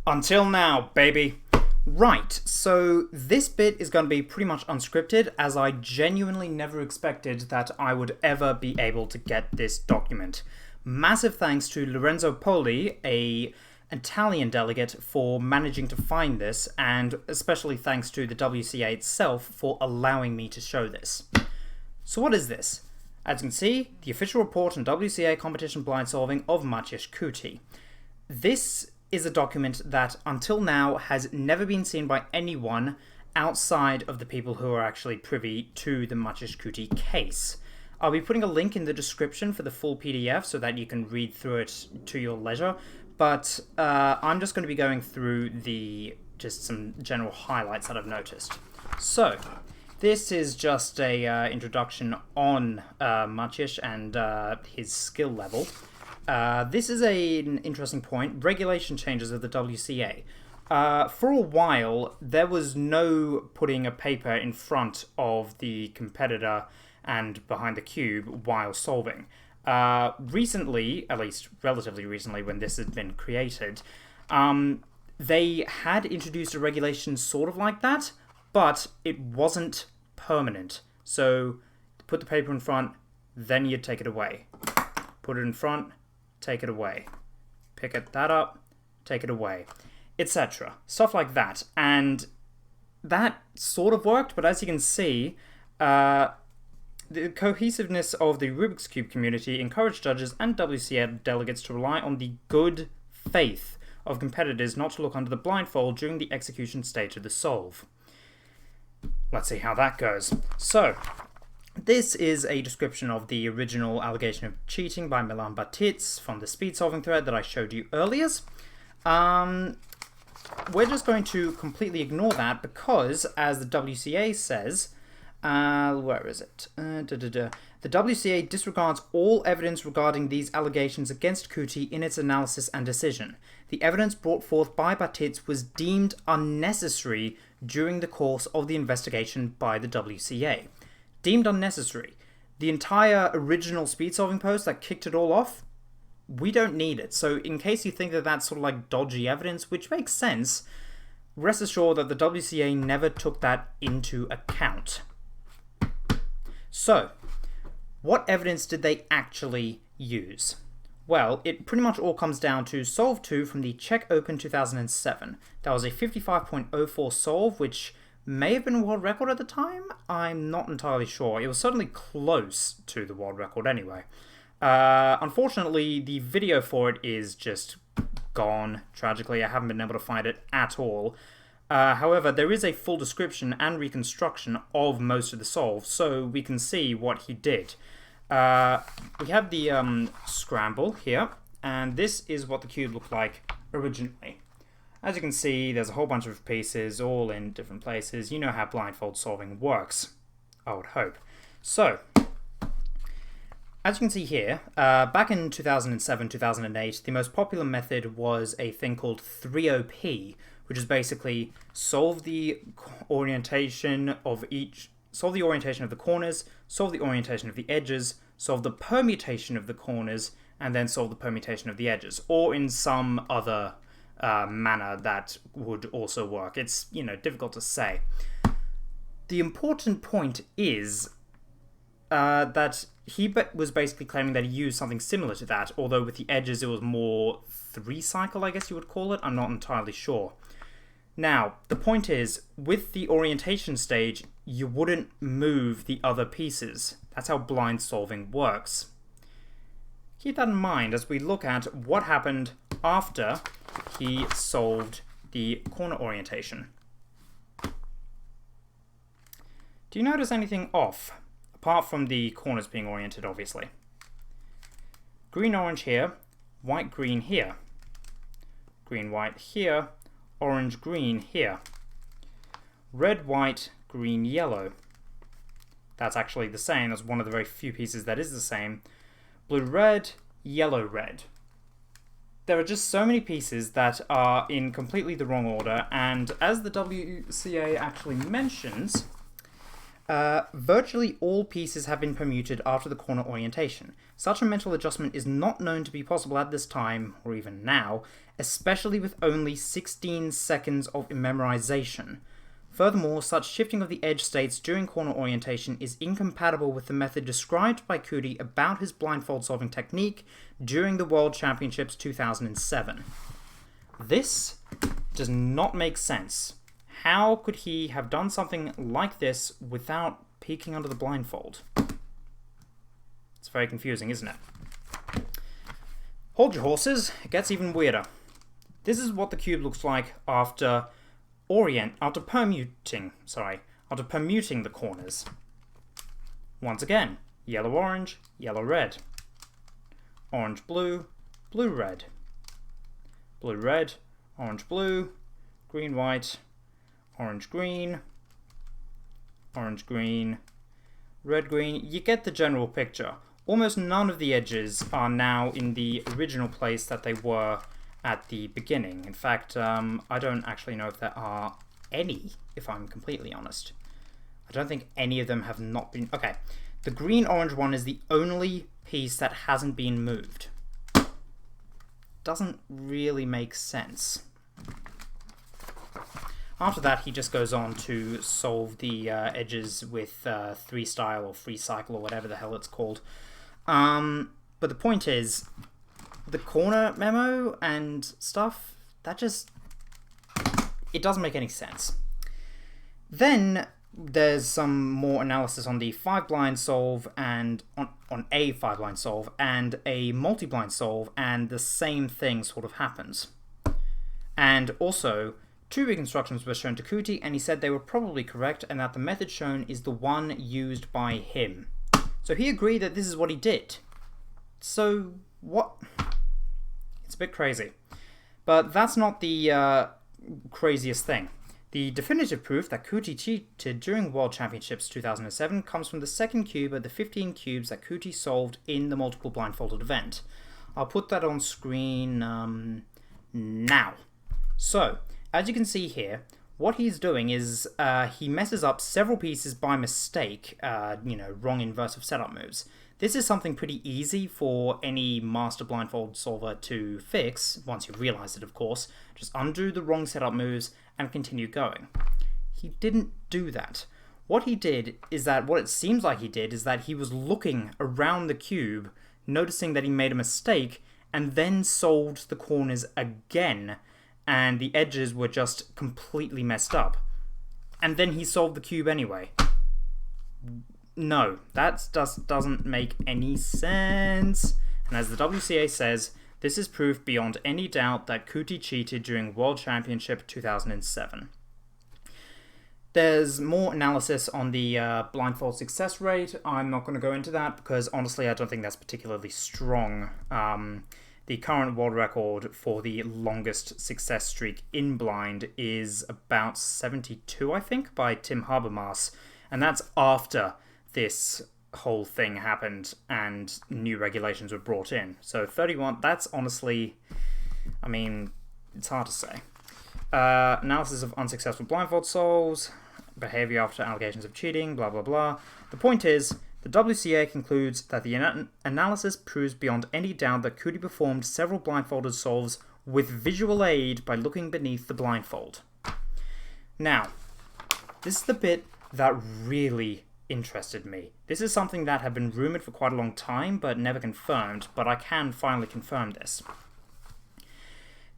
Until now, baby. Right, so this bit is going to be pretty much unscripted, as I genuinely never expected that I would ever be able to get this document. Massive thanks to Lorenzo Poli, a Italian delegate, for managing to find this, and especially thanks to the WCA itself for allowing me to show this. So what is this? As you can see, the official report on WCA competition blind solving of Maciej Kuti. This is a document that until now has never been seen by anyone outside of the people who are actually privy to the Maciej Kuti case. I'll be putting a link in the description for the full PDF so that you can read through it to your leisure, but I'm just going to be going through just some general highlights that I've noticed. So, this is just a introduction on Maciej and his skill level. This is an interesting point. Regulation changes of the WCA. For a while, there was no putting a paper in front of the competitor and behind the cube while solving. Recently, at least relatively recently when this had been created, they had introduced a regulation sort of like that, but it wasn't permanent. So, put the paper in front, then you'd take it away. Put it in front, take it away. Pick that up, take it away, etc. Stuff like that. And that sort of worked, but as you can see, the cohesiveness of the Rubik's Cube community encouraged judges and WCA delegates to rely on the good faith of competitors not to look under the blindfold during the execution stage of the solve. Let's see how that goes. So, this is a description of the original allegation of cheating by Milan Batic from the speed solving thread that I showed you earlier. We're just going to completely ignore that because, as the WCA says, where is it? The WCA disregards all evidence regarding these allegations against Kuti in its analysis and decision. The evidence brought forth by Batic was deemed unnecessary during the course of the investigation by the WCA. Deemed unnecessary. The entire original speed solving post that kicked it all off, we don't need it. So in case you think that that's sort of like dodgy evidence, which makes sense, rest assured that the WCA never took that into account. So, what evidence did they actually use? Well, it pretty much all comes down to Solve 2 from the Czech Open 2007. That was a 55.04 solve, which may have been a world record at the time. I'm not entirely sure. It was certainly close to the world record anyway. Unfortunately, the video for it is just gone, tragically. I haven't been able to find it at all. However, there is a full description and reconstruction of most of the solve, so we can see what he did. We have the scramble here, and this is what the cube looked like originally. As you can see, there's a whole bunch of pieces all in different places. You know how blindfold solving works, I would hope. So, as you can see here, back in 2007-2008, the most popular method was a thing called 3OP, which is basically solve the orientation of the corners, solve the orientation of the edges, solve the permutation of the corners, and then solve the permutation of the edges, or in some other manner that would also work. It's, difficult to say. The important point is that he was basically claiming that he used something similar to that, although with the edges it was more three-cycle, I guess you would call it. I'm not entirely sure. Now, the point is, with the orientation stage, you wouldn't move the other pieces. That's how blind solving works. Keep that in mind as we look at what happened after he solved the corner orientation. Do you notice anything off? Apart from the corners being oriented, obviously. Green-orange here, white-green here. Green-white here, orange-green here. Red-white, green-yellow. That's actually the same. That's one of the very few pieces that is the same. Blue-red, yellow-red. There are just so many pieces that are in completely the wrong order, and as the WCA actually mentions, virtually all pieces have been permuted after the corner orientation. Such a mental adjustment is not known to be possible at this time, or even now, especially with only 16 seconds of memorization. Furthermore, such shifting of the edge states during corner orientation is incompatible with the method described by Kuti about his blindfold solving technique during the World Championships 2007. This does not make sense. How could he have done something like this without peeking under the blindfold? It's very confusing, isn't it? Hold your horses, it gets even weirder. This is what the cube looks like after permuting the corners. Once again, yellow-orange, yellow-red. Orange-blue, blue-red. Blue-red, orange-blue, green-white, orange-green, orange-green, red-green. You get the general picture. Almost none of the edges are now in the original place that they were at the beginning. In fact, I don't actually know if there are any, if I'm completely honest. I don't think any of them have not been... Okay, the green-orange one is the only piece that hasn't been moved. Doesn't really make sense. After that, he just goes on to solve the edges with 3-style or free cycle or whatever the hell it's called. But the point is, the corner memo and stuff, that just... it doesn't make any sense. Then there's some more analysis on the 5-blind solve and on a 5-blind solve and a multi-blind solve, and the same thing sort of happens. And also, 2 reconstructions were shown to Kuti, and he said they were probably correct and that the method shown is the one used by him. So he agreed that this is what he did. So what? It's a bit crazy. But that's not the craziest thing. The definitive proof that Kuti cheated during World Championships 2007 comes from the second cube of the 15 cubes that Kuti solved in the multiple blindfolded event. I'll put that on screen now. So, as you can see here, what he's doing is he messes up several pieces by mistake, wrong inverse of setup moves. This is something pretty easy for any master blindfold solver to fix, once you realize it, of course. Just undo the wrong setup moves and continue going. He didn't do that. What he did is that, what it seems like he did, is that he was looking around the cube, noticing that he made a mistake, and then solved the corners again, and the edges were just completely messed up. And then he solved the cube anyway. No, that just doesn't make any sense. And as the WCA says, this is proof beyond any doubt that Kuti cheated during World Championship 2007. There's more analysis on the blindfold success rate. I'm not going to go into that because honestly I don't think that's particularly strong. The current world record for the longest success streak in blind is about 72, I think, by Tim Habermas. And that's after this whole thing happened and new regulations were brought in. So 31, that's honestly, I mean, it's hard to say. Analysis of unsuccessful blindfold solves, behavior after allegations of cheating, blah blah blah. The point is, the WCA concludes that the analysis proves beyond any doubt that Kuti performed several blindfolded solves with visual aid by looking beneath the blindfold. Now, this is the bit that really interested me. This is something that had been rumoured for quite a long time, but never confirmed, but I can finally confirm this.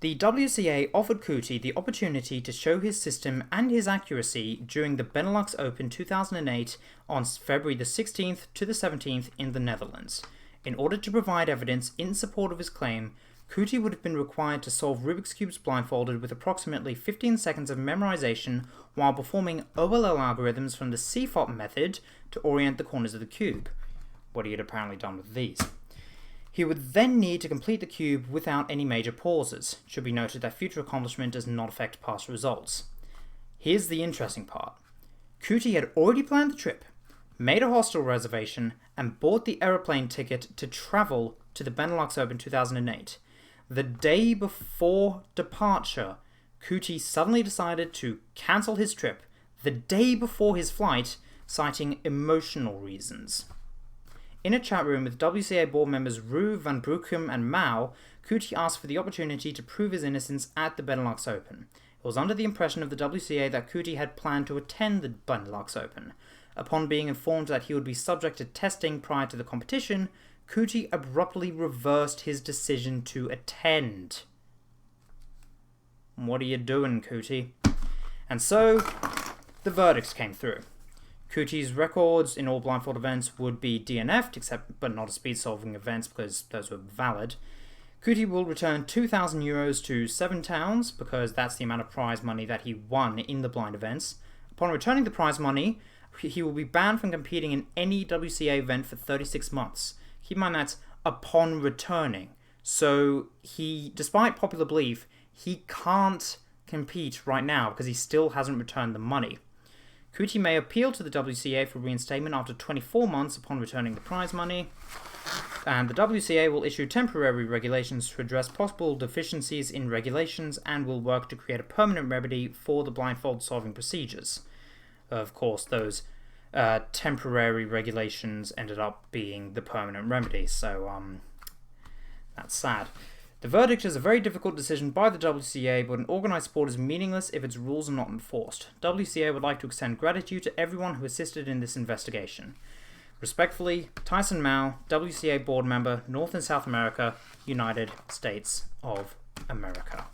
The WCA offered Kuti the opportunity to show his system and his accuracy during the Benelux Open 2008 on February the 16th to the 17th in the Netherlands. In order to provide evidence in support of his claim, Kuti would have been required to solve Rubik's Cubes blindfolded with approximately 15 seconds of memorization while performing OLL algorithms from the CFOP method to orient the corners of the cube, what he had apparently done with these. He would then need to complete the cube without any major pauses. It should be noted that future accomplishment does not affect past results. Here's the interesting part. Kuti had already planned the trip, made a hostel reservation, and bought the aeroplane ticket to travel to the Benelux Open 2008. The day before departure, Kuti suddenly decided to cancel his trip the day before his flight, citing emotional reasons. In a chat room with WCA board members Roux, Van Broekum and Mao, Kuti asked for the opportunity to prove his innocence at the Benelux Open. It was under the impression of the WCA that Kuti had planned to attend the Benelux Open. Upon being informed that he would be subject to testing prior to the competition, Kuti abruptly reversed his decision to attend. What are you doing, Kuti? And so, the verdicts came through. Kuti's records in all blindfold events would be DNF'd, but not as speed-solving events because those were valid. Kuti will return 2,000 euros to Seven Towns because that's the amount of prize money that he won in the blind events. Upon returning the prize money, he will be banned from competing in any WCA event for 36 months. Keep in mind that's upon returning. So he, despite popular belief, he can't compete right now because he still hasn't returned the money. Kuti may appeal to the WCA for reinstatement after 24 months upon returning the prize money, and the WCA will issue temporary regulations to address possible deficiencies in regulations and will work to create a permanent remedy for the blindfold solving procedures. Of course, those temporary regulations ended up being the permanent remedy, so that's sad. The verdict is a very difficult decision by the WCA, but an organised sport is meaningless if its rules are not enforced. WCA would like to extend gratitude to everyone who assisted in this investigation. Respectfully, Tyson Mao, WCA board member, North and South America, United States of America.